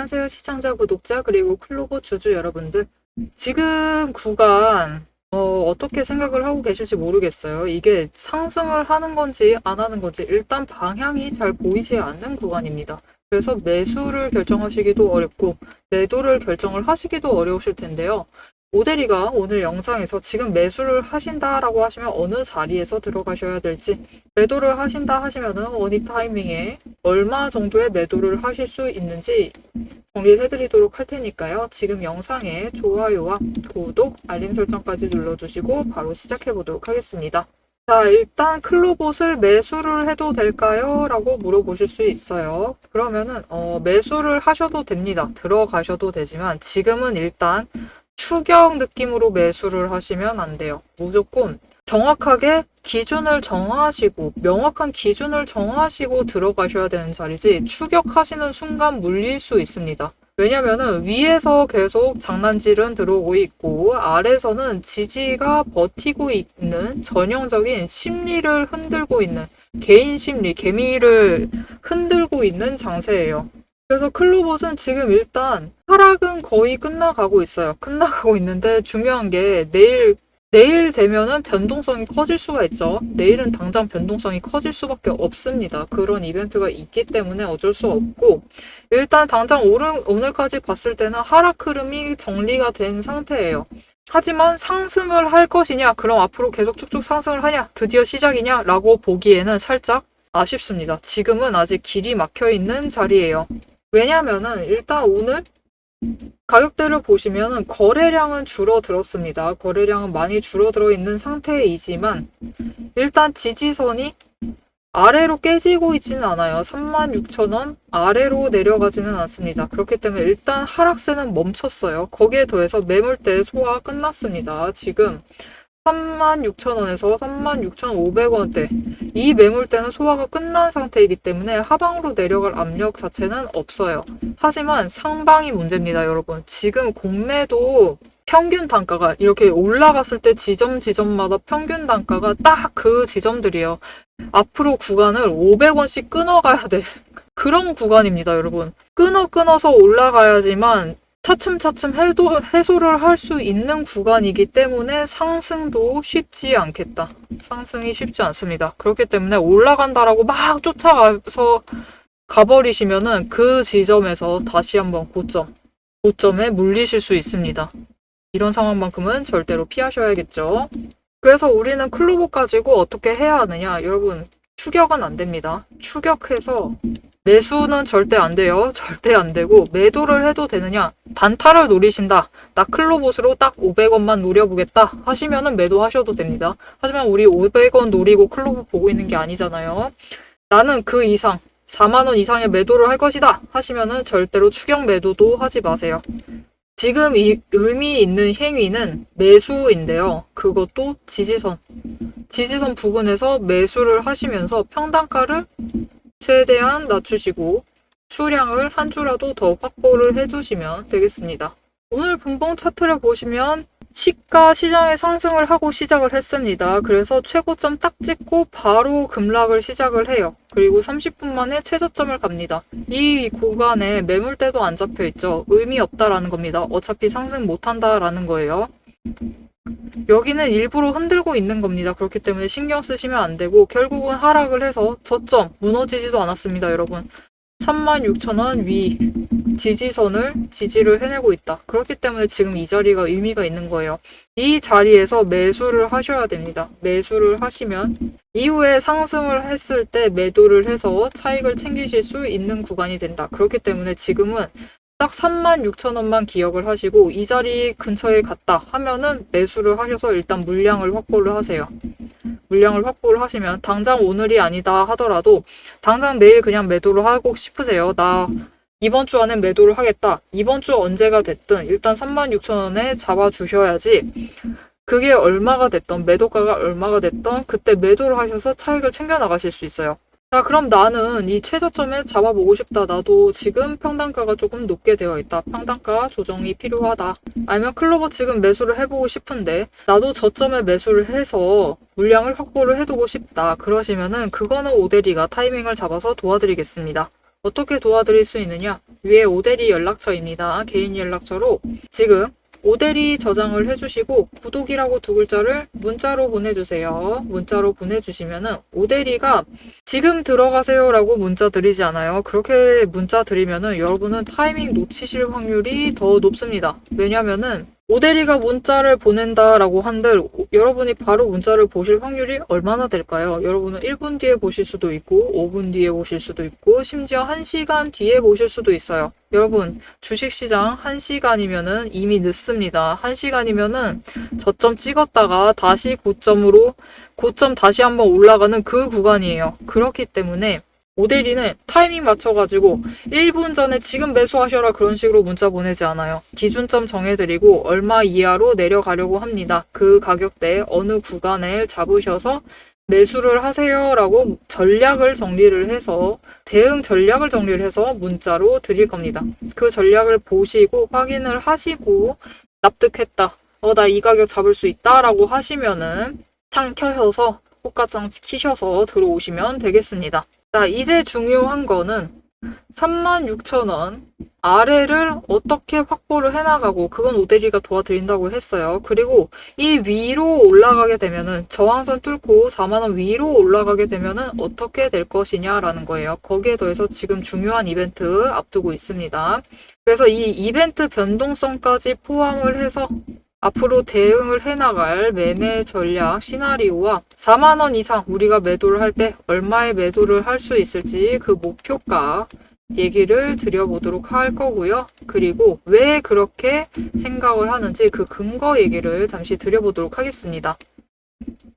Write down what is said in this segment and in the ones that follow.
안녕하세요. 시청자, 구독자, 그리고 클로버 주주 여러분들. 지금 구간, 어떻게 생각을 하고 계실지 모르겠어요. 이게 상승을 하는 건지 안 하는 건지 일단 방향이 잘 보이지 않는 구간입니다. 그래서 매수를 결정하시기도 어렵고 매도를 결정을 하시기도 어려우실 텐데요. 오대리가 오늘 영상에서 지금 매수를 하신다라고 하시면 어느 자리에서 들어가셔야 될지, 매도를 하신다 하시면은 어느 타이밍에 얼마 정도의 매도를 하실 수 있는지 정리를 해드리도록 할 테니까요. 지금 영상에 좋아요와 구독, 알림 설정까지 눌러주시고 바로 시작해 보도록 하겠습니다. 자, 일단 클로봇을 매수를 해도 될까요? 라고 물어보실 수 있어요. 그러면은 매수를 하셔도 됩니다. 들어가셔도 되지만 지금은 일단 추격 느낌으로 매수를 하시면 안 돼요. 무조건 정확하게 기준을 정하시고 명확한 기준을 정하시고 들어가셔야 되는 자리지, 추격하시는 순간 물릴 수 있습니다. 왜냐면은 위에서 계속 장난질은 들어오고 있고 아래서는 지지가 버티고 있는 전형적인 심리를 흔들고 있는, 개인 심리, 개미를 흔들고 있는 장세예요. 그래서 클로봇은 지금 일단 하락은 거의 끝나가고 있어요. 끝나가고 있는데 중요한 게 내일 되면은 변동성이 커질 수가 있죠. 내일은 당장 변동성이 커질 수밖에 없습니다. 그런 이벤트가 있기 때문에 어쩔 수 없고, 일단 당장 오늘까지 봤을 때는 하락 흐름이 정리가 된 상태예요. 하지만 상승을 할 것이냐, 그럼 앞으로 계속 쭉쭉 상승을 하냐, 드디어 시작이냐 라고 보기에는 살짝 아쉽습니다. 지금은 아직 길이 막혀 있는 자리예요. 왜냐면은 일단 오늘 가격대를 보시면 거래량은 줄어들었습니다. 거래량은 많이 줄어들어 있는 상태이지만 일단 지지선이 아래로 깨지고 있지는 않아요. 36,000원 아래로 내려가지는 않습니다. 그렇기 때문에 일단 하락세는 멈췄어요. 거기에 더해서 매물대 소화 끝났습니다. 지금 36,000원에서 36,500원대, 이 매물대는 소화가 끝난 상태이기 때문에 하방으로 내려갈 압력 자체는 없어요. 하지만 상방이 문제입니다, 여러분. 지금 공매도 평균 단가가 이렇게 올라갔을 때 지점마다 평균 단가가 딱 그 지점들이에요. 앞으로 구간을 500원씩 끊어가야 돼. 그런 구간입니다, 여러분. 끊어서 올라가야지만 차츰차츰 해소를 할 수 있는 구간이기 때문에 상승도 쉽지 않겠다. 상승이 쉽지 않습니다. 그렇기 때문에 올라간다라고 막 쫓아가서 가버리시면은 그 지점에서 다시 한번 고점에 물리실 수 있습니다. 이런 상황만큼은 절대로 피하셔야겠죠. 그래서 우리는 클로봇 가지고 어떻게 해야 하느냐? 여러분, 추격은 안 됩니다. 추격해서 매수는 절대 안 돼요. 절대 안 되고, 매도를 해도 되느냐? 단타를 노리신다. 나 클로봇으로 딱 500원만 노려보겠다 하시면은 매도하셔도 됩니다. 하지만 우리 500원 노리고 클로봇 보고 있는 게 아니잖아요. 나는 그 이상 4만원 이상의 매도를 할 것이다 하시면은 절대로 추격 매도도 하지 마세요. 지금 이 의미 있는 행위는 매수인데요. 그것도 지지선 부근에서 매수를 하시면서 평단가를 최대한 낮추시고 수량을 한 주라도 더 확보를 해두시면 되겠습니다. 오늘 분봉 차트를 보시면 시가 시장의 상승을 하고 시작을 했습니다. 그래서 최고점 딱 찍고 바로 급락을 시작을 해요. 그리고 30분 만에 최저점을 갑니다. 이 구간에 매물대도 안 잡혀 있죠. 의미 없다라는 겁니다. 어차피 상승 못한다라는 거예요. 여기는 일부러 흔들고 있는 겁니다. 그렇기 때문에 신경 쓰시면 안 되고, 결국은 하락을 해서 저점 무너지지도 않았습니다, 여러분. 36,000원 위 지지를 해내고 있다. 그렇기 때문에 지금 이 자리가 의미가 있는 거예요. 이 자리에서 매수를 하셔야 됩니다. 매수를 하시면 이후에 상승을 했을 때 매도를 해서 차익을 챙기실 수 있는 구간이 된다. 그렇기 때문에 지금은 딱 36,000원만 기억을 하시고, 이 자리 근처에 갔다 하면은 매수를 하셔서 일단 물량을 확보를 하세요. 물량을 확보를 하시면 당장 오늘이 아니다 하더라도 당장 내일 그냥 매도를 하고 싶으세요. 나 이번 주 안에 매도를 하겠다. 이번 주 언제가 됐든 일단 36,000원에 잡아주셔야지, 그게 얼마가 됐던, 매도가가 얼마가 됐던 그때 매도를 하셔서 차익을 챙겨 나가실 수 있어요. 자, 그럼 나는 이 최저점에 잡아보고 싶다. 나도 지금 평단가가 조금 높게 되어 있다. 평단가 조정이 필요하다. 아니면 클로버 지금 매수를 해보고 싶은데 나도 저점에 매수를 해서 물량을 확보를 해두고 싶다. 그러시면은 그거는 오대리가 타이밍을 잡아서 도와드리겠습니다. 어떻게 도와드릴 수 있느냐? 위에 오대리 연락처입니다. 개인 연락처로 지금 오대리 저장을 해주시고 구독이라고 두 글자를 문자로 보내주세요. 문자로 보내주시면은 오대리가 지금 들어가세요라고 문자 드리지 않아요. 그렇게 문자 드리면은 여러분은 타이밍 놓치실 확률이 더 높습니다. 왜냐면은 오대리가 문자를 보낸다라고 한들 여러분이 바로 문자를 보실 확률이 얼마나 될까요? 여러분은 1분 뒤에 보실 수도 있고 5분 뒤에 보실 수도 있고 심지어 1시간 뒤에 보실 수도 있어요. 여러분 주식시장 1시간이면은 이미 늦습니다. 1시간이면은 저점 찍었다가 다시 고점 다시 한번 올라가는 그 구간이에요. 그렇기 때문에 오데리는 타이밍 맞춰가지고 1분 전에 지금 매수하셔라 그런 식으로 문자 보내지 않아요. 기준점 정해드리고 얼마 이하로 내려가려고 합니다. 그 가격대에 어느 구간을 잡으셔서 매수를 하세요라고 대응 전략을 정리를 해서 문자로 드릴 겁니다. 그 전략을 보시고 확인을 하시고 납득했다. 나 이 가격 잡을 수 있다라고 하시면은 창 켜셔서 호가창 키셔서 들어오시면 되겠습니다. 자, 이제 중요한 거는 36,000원 아래를 어떻게 확보를 해나가고 그건 오데리가 도와드린다고 했어요. 그리고 이 위로 올라가게 되면은 저항선 뚫고 4만원 위로 올라가게 되면은 어떻게 될 것이냐라는 거예요. 거기에 더해서 지금 중요한 이벤트 앞두고 있습니다. 그래서 이 이벤트 변동성까지 포함을 해서 앞으로 대응을 해나갈 매매 전략 시나리오와 4만원 이상 우리가 매도를 할 때 얼마에 매도를 할 수 있을지 그 목표가 얘기를 드려보도록 할 거고요. 그리고 왜 그렇게 생각을 하는지 그 근거 얘기를 잠시 드려보도록 하겠습니다.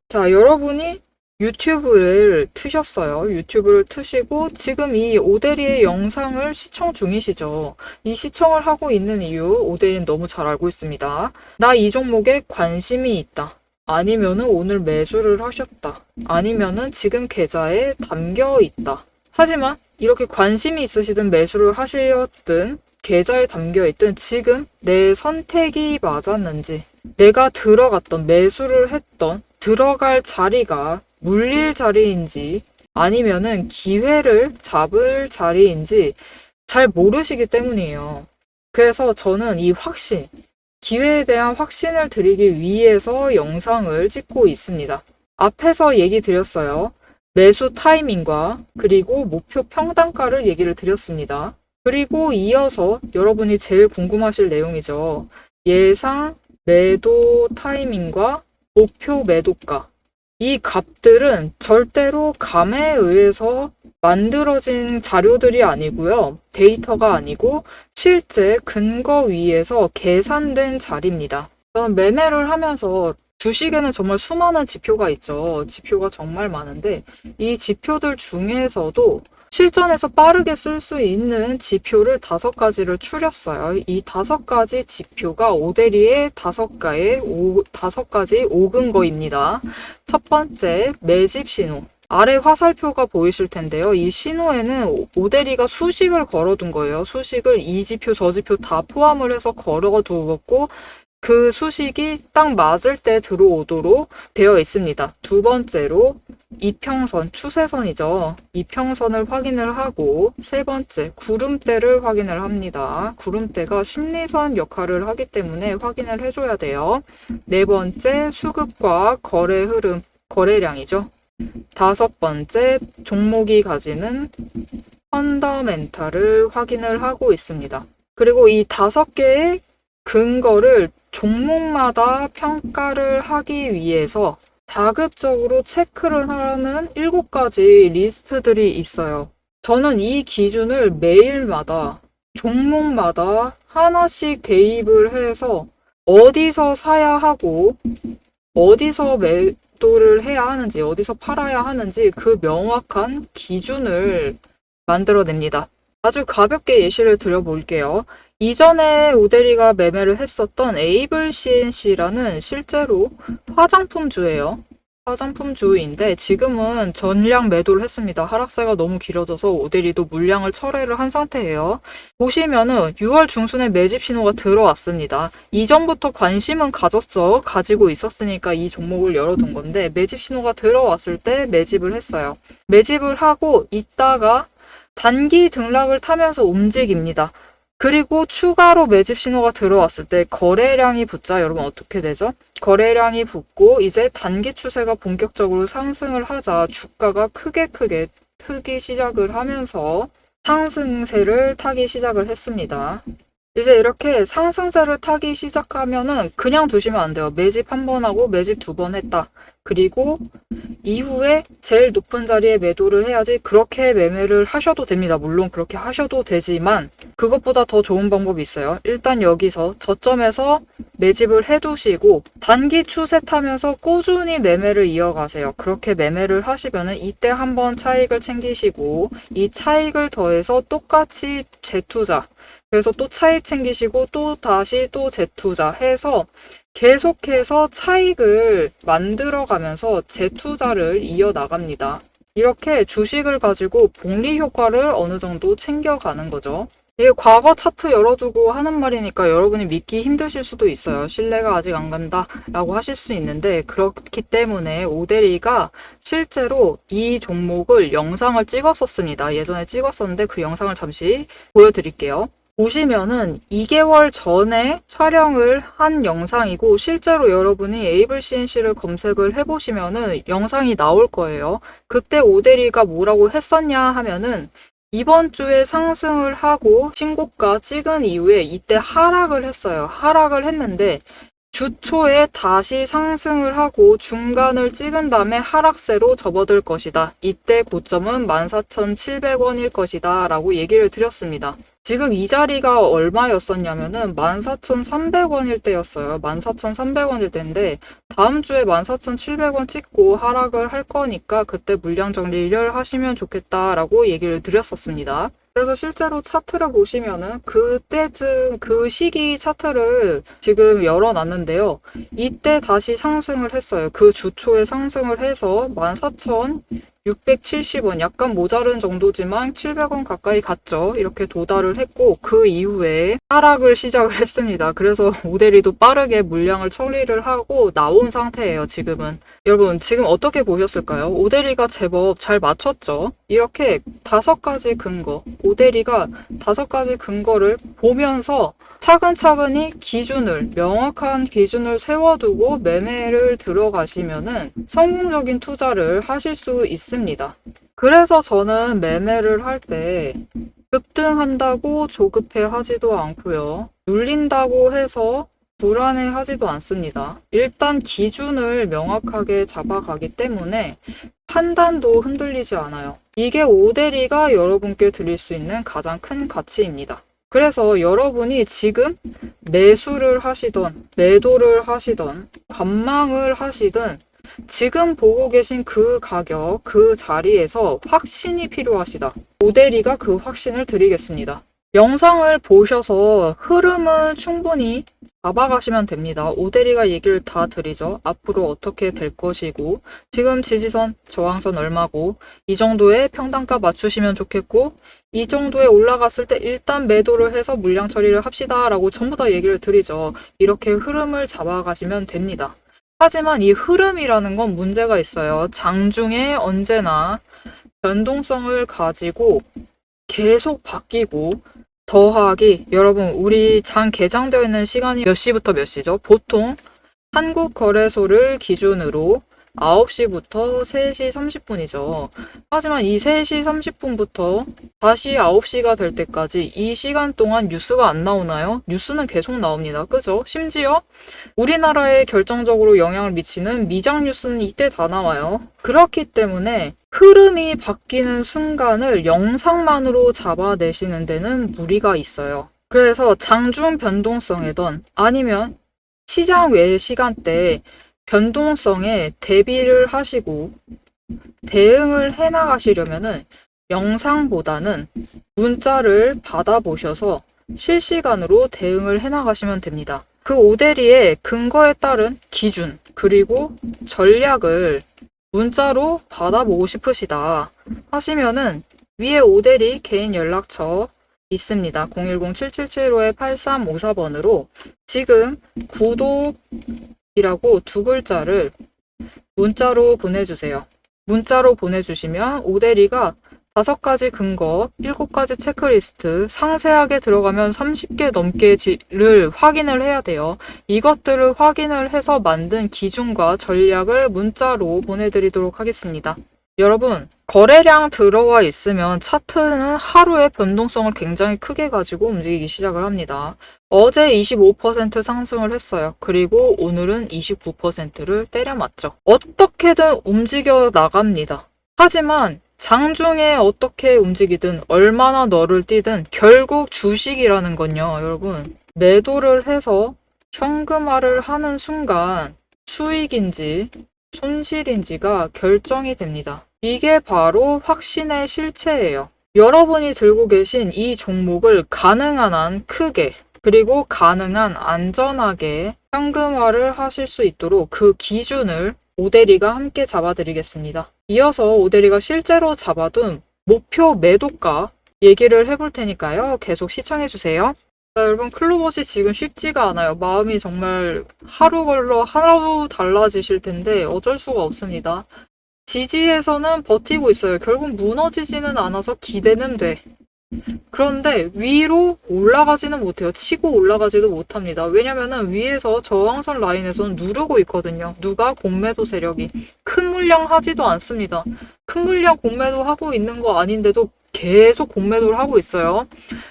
자, 여러분이 유튜브를 트셨어요. 유튜브를 트시고 지금 이 오데리의 영상을 시청 중이시죠. 이 시청을 하고 있는 이유 오데리는 너무 잘 알고 있습니다. 나 이 종목에 관심이 있다. 아니면은 오늘 매수를 하셨다. 아니면은 지금 계좌에 담겨 있다. 하지만 이렇게 관심이 있으시든 매수를 하셨든 계좌에 담겨 있든 지금 내 선택이 맞았는지 내가 들어갔던 매수를 했던 들어갈 자리가 물릴 자리인지 아니면은 기회를 잡을 자리인지 잘 모르시기 때문이에요. 그래서 저는 이 기회에 대한 확신을 드리기 위해서 영상을 찍고 있습니다. 앞에서 얘기 드렸어요. 매수 타이밍과 그리고 목표 평단가를 얘기를 드렸습니다. 그리고 이어서 여러분이 제일 궁금하실 내용이죠. 예상 매도 타이밍과 목표 매도가. 이 값들은 절대로 감에 의해서 만들어진 자료들이 아니고요. 데이터가 아니고 실제 근거 위에서 계산된 자리입니다. 저는 매매를 하면서 주식에는 정말 수많은 지표가 있죠. 지표가 정말 많은데 이 지표들 중에서도 실전에서 빠르게 쓸 수 있는 지표를 5가지를 추렸어요. 이 5가지 지표가 오데리의 5가지 5근거입니다. 첫 번째, 매집 신호. 아래 화살표가 보이실 텐데요. 이 신호에는 오데리가 수식을 걸어둔 거예요. 수식을 이 지표, 저 지표 다 포함을 해서 걸어두었고 그 수식이 딱 맞을 때 들어오도록 되어 있습니다. 두 번째로 이평선, 추세선이죠. 이평선을 확인을 하고 세 번째, 구름대를 확인을 합니다. 구름대가 심리선 역할을 하기 때문에 확인을 해줘야 돼요. 네 번째, 수급과 거래 흐름, 거래량이죠. 다섯 번째, 종목이 가지는 펀더멘탈을 확인을 하고 있습니다. 그리고 이 5개의 근거를 종목마다 평가를 하기 위해서 자급적으로 체크를 하는 7가지 리스트들이 있어요. 저는 이 기준을 매일마다 종목마다 하나씩 대입을 해서 어디서 사야 하고 어디서 매도를 해야 하는지 어디서 팔아야 하는지 그 명확한 기준을 만들어냅니다. 아주 가볍게 예시를 드려볼게요. 이전에 오데리가 매매를 했었던 에이블 CNC라는 실제로 화장품주예요. 화장품주인데 지금은 전량 매도를 했습니다. 하락세가 너무 길어져서 오데리도 물량을 철회를 한 상태예요. 보시면은 6월 중순에 매집 신호가 들어왔습니다. 이전부터 관심은 가지고 있었으니까 이 종목을 열어둔 건데 매집 신호가 들어왔을 때 매집을 했어요. 매집을 하고 있다가 단기 등락을 타면서 움직입니다. 그리고 추가로 매집 신호가 들어왔을 때 거래량이 붙자 여러분 어떻게 되죠? 거래량이 붙고 이제 단기 추세가 본격적으로 상승을 하자 주가가 크게 트기 시작을 하면서 상승세를 타기 시작을 했습니다. 이제 이렇게 상승세를 타기 시작하면은 그냥 두시면 안 돼요. 매집 한 번 하고 매집 두 번 했다. 그리고 이후에 제일 높은 자리에 매도를 해야지. 그렇게 매매를 하셔도 됩니다. 물론 그렇게 하셔도 되지만 그것보다 더 좋은 방법이 있어요. 일단 여기서 저점에서 매집을 해두시고 단기 추세 타면서 꾸준히 매매를 이어가세요. 그렇게 매매를 하시면은 이때 한번 차익을 챙기시고 이 차익을 더해서 똑같이 재투자, 그래서 또 차익 챙기시고 또 다시 또 재투자 해서 계속해서 차익을 만들어가면서 재투자를 이어나갑니다. 이렇게 주식을 가지고 복리 효과를 어느 정도 챙겨가는 거죠. 이게 과거 차트 열어두고 하는 말이니까 여러분이 믿기 힘드실 수도 있어요. 신뢰가 아직 안 간다 라고 하실 수 있는데, 그렇기 때문에 오데리가 실제로 이 종목을 영상을 찍었었습니다. 예전에 찍었었는데 그 영상을 잠시 보여드릴게요. 보시면은 2개월 전에 촬영을 한 영상이고, 실제로 여러분이 에이블 CNC를 검색을 해보시면은 영상이 나올 거예요. 그때 오데리가 뭐라고 했었냐 하면은 이번 주에 상승을 하고 신고가 찍은 이후에 이때 하락을 했어요. 하락을 했는데 주 초에 다시 상승을 하고 중간을 찍은 다음에 하락세로 접어들 것이다. 이때 고점은 14,700원일 것이다 라고 얘기를 드렸습니다. 지금 이 자리가 얼마였었냐면은 14,300원일 때였어요. 14,300원일 때인데 다음 주에 14,700원 찍고 하락을 할 거니까 그때 물량 정리를 하시면 좋겠다라고 얘기를 드렸었습니다. 그래서 실제로 차트를 보시면은 그때쯤 그 시기 차트를 지금 열어놨는데요. 이때 다시 상승을 했어요. 그 주초에 상승을 해서 14,670원, 약간 모자른 정도지만 700원 가까이 갔죠. 이렇게 도달을 했고 그 이후에 하락을 시작을 했습니다. 그래서 오데리도 빠르게 물량을 처리를 하고 나온 상태예요. 지금은. 여러분 지금 어떻게 보셨을까요? 오데리가 제법 잘 맞췄죠. 이렇게 5가지 근거, 오데리가 5가지 근거를 보면서 차근차근히 명확한 기준을 세워두고 매매를 들어가시면은 성공적인 투자를 하실 수 있습니다. 그래서 저는 매매를 할 때 급등한다고 조급해 하지도 않고요. 눌린다고 해서 불안해 하지도 않습니다. 일단 기준을 명확하게 잡아가기 때문에 판단도 흔들리지 않아요. 이게 오데리가 여러분께 드릴 수 있는 가장 큰 가치입니다. 그래서 여러분이 지금 매수를 하시던, 매도를 하시던, 관망을 하시든 지금 보고 계신 그 가격, 그 자리에서 확신이 필요하시다. 오데리가 그 확신을 드리겠습니다. 영상을 보셔서 흐름은 충분히 잡아가시면 됩니다. 오데리가 얘기를 다 드리죠. 앞으로 어떻게 될 것이고, 지금 지지선, 저항선 얼마고, 이 정도의 평단가 맞추시면 좋겠고, 이 정도에 올라갔을 때 일단 매도를 해서 물량 처리를 합시다 라고 전부 다 얘기를 드리죠. 이렇게 흐름을 잡아가시면 됩니다. 하지만 이 흐름이라는 건 문제가 있어요. 장중에 언제나 변동성을 가지고 계속 바뀌고, 더하기, 여러분 우리 장 개장되어 있는 시간이 몇 시부터 몇 시죠? 보통 한국 거래소를 기준으로 9시부터 3시 30분이죠. 하지만 이 3시 30분부터 다시 9시가 될 때까지 이 시간 동안 뉴스가 안 나오나요? 뉴스는 계속 나옵니다. 그죠? 심지어 우리나라에 결정적으로 영향을 미치는 미장 뉴스는 이때 다 나와요. 그렇기 때문에 흐름이 바뀌는 순간을 영상만으로 잡아내시는 데는 무리가 있어요. 그래서 장중 변동성이든 아니면 시장 외 시간대에 변동성에 대비를 하시고 대응을 해나가시려면은 영상보다는 문자를 받아보셔서 실시간으로 대응을 해나가시면 됩니다. 그 오데리의 근거에 따른 기준 그리고 전략을 문자로 받아보고 싶으시다 하시면은 위에 오데리 개인 연락처 있습니다. 010-7775-8354번으로 지금 구독이라고 2글자를 문자로 보내주세요. 문자로 보내주시면 오데리가 5가지 근거, 7가지 체크리스트, 상세하게 들어가면 30개 넘게를 확인을 해야 돼요. 이것들을 확인을 해서 만든 기준과 전략을 문자로 보내드리도록 하겠습니다. 여러분, 거래량 들어와 있으면 차트는 하루에 변동성을 굉장히 크게 가지고 움직이기 시작을 합니다. 어제 25% 상승을 했어요. 그리고 오늘은 29%를 때려맞죠. 어떻게든 움직여 나갑니다. 하지만 장중에 어떻게 움직이든 얼마나 너를 뛰든 결국 주식이라는 건요, 여러분. 매도를 해서 현금화를 하는 순간 수익인지 손실인지가 결정이 됩니다. 이게 바로 확신의 실체예요. 여러분이 들고 계신 이 종목을 가능한 한 크게 그리고 가능한 안전하게 현금화를 하실 수 있도록 그 기준을 오대리가 함께 잡아드리겠습니다. 이어서 오대리가 실제로 잡아둔 목표 매도가 얘기를 해볼 테니까요. 계속 시청해주세요. 자, 여러분, 클로봇이 지금 쉽지가 않아요. 마음이 정말 하루 걸러 하루 달라지실 텐데 어쩔 수가 없습니다. 지지에서는 버티고 있어요. 결국 무너지지는 않아서 기대는 돼. 그런데 위로 올라가지는 못해요. 치고 올라가지도 못합니다. 왜냐면은 위에서 저항선 라인에서는 누르고 있거든요. 누가? 공매도 세력이. 큰 물량 하지도 않습니다. 큰 물량 공매도 하고 있는 거 아닌데도 계속 공매도를 하고 있어요.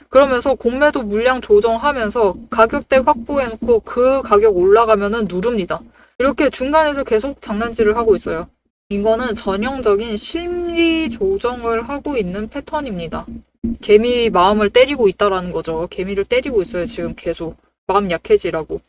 그러면서 공매도 물량 조정하면서 가격대 확보해놓고 그 가격 올라가면은 누릅니다. 이렇게 중간에서 계속 장난질을 하고 있어요. 이거는 전형적인 심리 조정을 하고 있는 패턴입니다. 개미 마음을 때리고 있다라는 거죠. 개미를 때리고 있어요. 지금 계속 마음 약해지라고.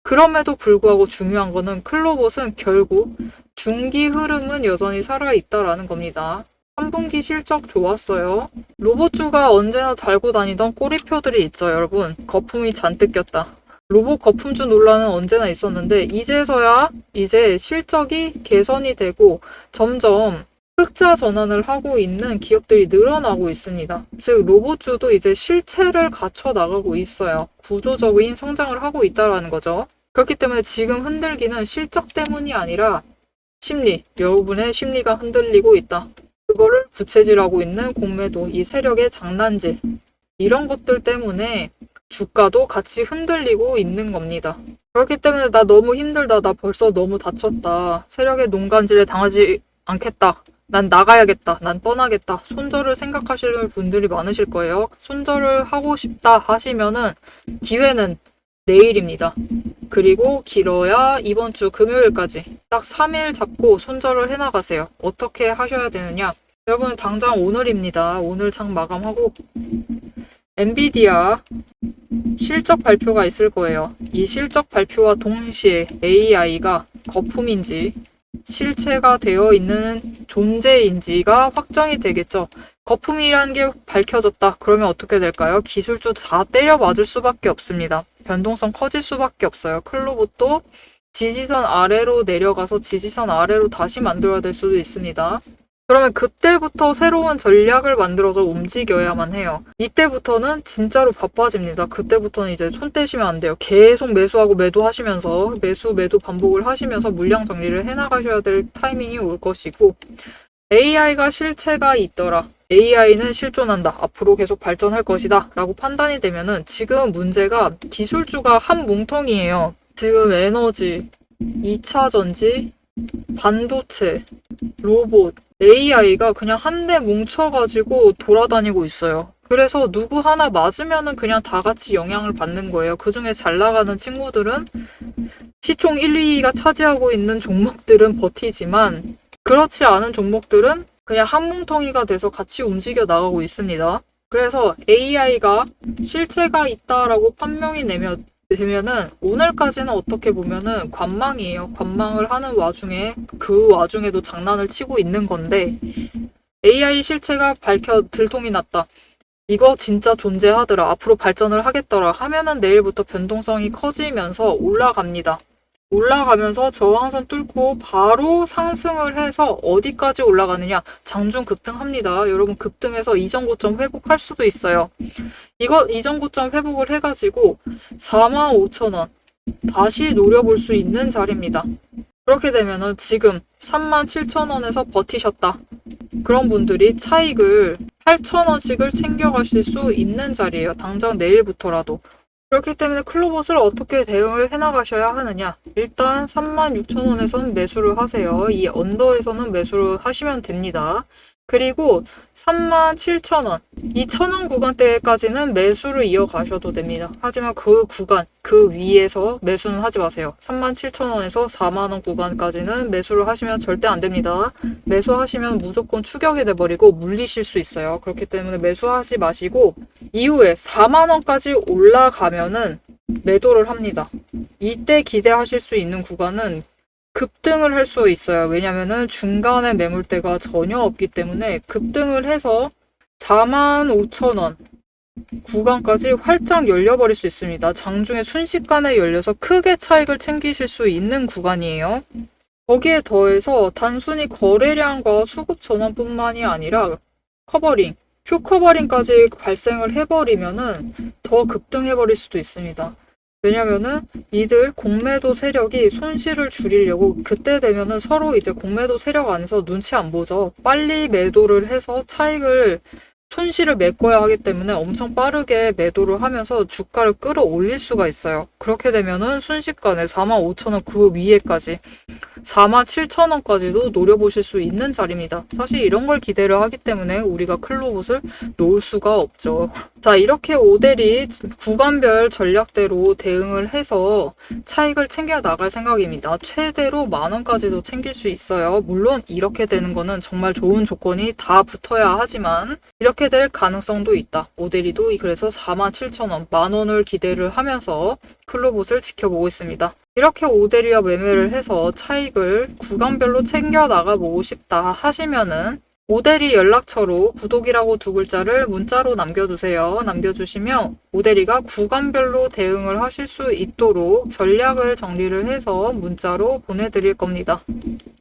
그럼에도 불구하고 중요한 거는 클로봇은 결국 중기 흐름은 여전히 살아있다라는 겁니다. 3분기 실적 좋았어요. 로봇주가 언제나 달고 다니던 꼬리표들이 있죠, 여러분. 거품이 잔뜩 꼈다. 로봇 거품주 논란은 언제나 있었는데 이제서야 이제 실적이 개선이 되고 점점 흑자 전환을 하고 있는 기업들이 늘어나고 있습니다. 즉 로봇주도 이제 실체를 갖춰 나가고 있어요. 구조적인 성장을 하고 있다라는 거죠. 그렇기 때문에 지금 흔들기는 실적 때문이 아니라 심리, 여러분의 심리가 흔들리고 있다. 그거를 부채질하고 있는 공매도, 이 세력의 장난질, 이런 것들 때문에 주가도 같이 흔들리고 있는 겁니다. 그렇기 때문에 나 너무 힘들다, 나 벌써 너무 다쳤다, 세력의 농간질에 당하지 않겠다, 난 나가야겠다, 난 떠나겠다, 손절을 생각하시는 분들이 많으실 거예요. 손절을 하고 싶다 하시면은 기회는 내일입니다. 그리고 길어야 이번 주 금요일까지 딱 3일 잡고 손절을 해나가세요. 어떻게 하셔야 되느냐? 여러분, 당장 오늘입니다. 오늘 장 마감하고 엔비디아 실적 발표가 있을 거예요. 이 실적 발표와 동시에 AI가 거품인지 실체가 되어 있는 존재인지가 확정이 되겠죠. 거품이라는 게 밝혀졌다. 그러면 어떻게 될까요? 기술주 다 때려 맞을 수밖에 없습니다. 변동성 커질 수밖에 없어요. 클로봇도 지지선 아래로 내려가서 지지선 아래로 다시 만들어야 될 수도 있습니다. 그러면 그때부터 새로운 전략을 만들어서 움직여야만 해요. 이때부터는 진짜로 바빠집니다. 그때부터는 이제 손 떼시면 안 돼요. 계속 매수하고 매도하시면서 매도 반복을 하시면서 물량 정리를 해나가셔야 될 타이밍이 올 것이고, AI가 실체가 있더라, AI는 실존한다, 앞으로 계속 발전할 것이다 라고 판단이 되면은 지금 문제가 기술주가 한 뭉텅이에요. 지금 에너지, 2차전지, 반도체, 로봇, AI가 그냥 한데 뭉쳐가지고 돌아다니고 있어요. 그래서 누구 하나 맞으면은 그냥 다 같이 영향을 받는 거예요. 그 중에 잘 나가는 친구들은, 시총 1, 2위가 차지하고 있는 종목들은 버티지만 그렇지 않은 종목들은 그냥 한 뭉텅이가 돼서 같이 움직여 나가고 있습니다. 그래서 AI가 실체가 있다라고 판명이 되면은 오늘까지는 어떻게 보면은 관망이에요. 관망을 하는 와중에 그 와중에도 장난을 치고 있는 건데, AI 실체가 들통이 났다, 이거 진짜 존재하더라, 앞으로 발전을 하겠더라 하면은 내일부터 변동성이 커지면서 올라갑니다. 올라가면서 저항선 뚫고 바로 상승을 해서 어디까지 올라가느냐? 장중 급등합니다. 여러분, 급등해서 이전 고점 회복할 수도 있어요. 이전 고점 회복을 해가지고 45,000원 다시 노려볼 수 있는 자리입니다. 그렇게 되면은 지금 37,000원에서 버티셨다. 그런 분들이 차익을 8,000원씩을 챙겨가실 수 있는 자리예요. 당장 내일부터라도. 그렇기 때문에 클로봇을 어떻게 대응을 해나가셔야 하느냐. 일단 36,000원에서는 매수를 하세요. 이 언더에서는 매수를 하시면 됩니다. 그리고 37,000원, 2,000원 구간대까지는 매수를 이어가셔도 됩니다. 하지만 그 구간, 그 위에서 매수는 하지 마세요. 37,000원에서 4만원 구간까지는 매수를 하시면 절대 안 됩니다. 매수하시면 무조건 추격이 돼버리고 물리실 수 있어요. 그렇기 때문에 매수하지 마시고 이후에 4만원까지 올라가면은 매도를 합니다. 이때 기대하실 수 있는 구간은 급등을 할 수 있어요. 왜냐면은 중간에 매물대가 전혀 없기 때문에 급등을 해서 45,000원 구간까지 활짝 열려버릴 수 있습니다. 장중에 순식간에 열려서 크게 차익을 챙기실 수 있는 구간이에요. 거기에 더해서 단순히 거래량과 수급 전환뿐만이 아니라 커버링, 쇼커버링까지 발생을 해버리면은 더 급등해버릴 수도 있습니다. 왜냐면은 이들 공매도 세력이 손실을 줄이려고 그때 되면은 서로 이제 공매도 세력 안에서 눈치 안 보죠. 빨리 매도를 해서 차익을 손실을 메꿔야 하기 때문에 엄청 빠르게 매도를 하면서 주가를 끌어올릴 수가 있어요. 그렇게 되면은 순식간에 45,000원 그 위에까지 47,000원까지도 노려보실 수 있는 자리입니다. 사실 이런 걸 기대를 하기 때문에 우리가 클로봇을 놓을 수가 없죠. 자, 이렇게 오데리 구간별 전략대로 대응을 해서 차익을 챙겨 나갈 생각입니다. 최대로 10,000원까지도 챙길 수 있어요. 물론 이렇게 되는 거는 정말 좋은 조건이 다 붙어야 하지만 이렇게 될 가능성도 있다. 오데리도 그래서 47,000원, 10,000원을 기대를 하면서 클로봇을 지켜보고 있습니다. 이렇게 오데리와 매매를 해서 차익을 구간별로 챙겨 나가보고 싶다 하시면은 오데리 연락처로 구독이라고 두 글자를 문자로 남겨주세요. 남겨주시면 오데리가 구간별로 대응을 하실 수 있도록 전략을 정리를 해서 문자로 보내드릴 겁니다.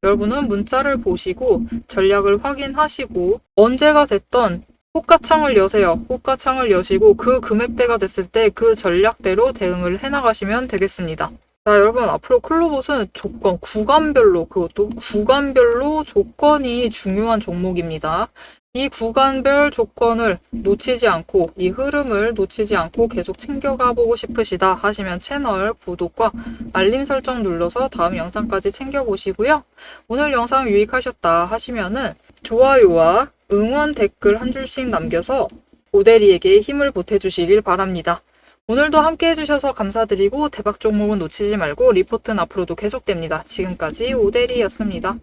여러분은 문자를 보시고 전략을 확인하시고 언제가 됐던 호가창을 여세요. 호가창을 여시고 그 금액대가 됐을 때 그 전략대로 대응을 해나가시면 되겠습니다. 자, 여러분, 앞으로 클로봇은 조건, 구간별로, 그것도 구간별로 조건이 중요한 종목입니다. 이 구간별 조건을 놓치지 않고, 이 흐름을 놓치지 않고 계속 챙겨가 보고 싶으시다 하시면 채널 구독과 알림 설정 눌러서 다음 영상까지 챙겨보시고요. 오늘 영상 유익하셨다 하시면은 좋아요와 응원 댓글 한 줄씩 남겨서 오데리에게 힘을 보태주시길 바랍니다. 오늘도 함께 해주셔서 감사드리고 대박 종목은 놓치지 말고 리포트는 앞으로도 계속됩니다. 지금까지 오데리였습니다.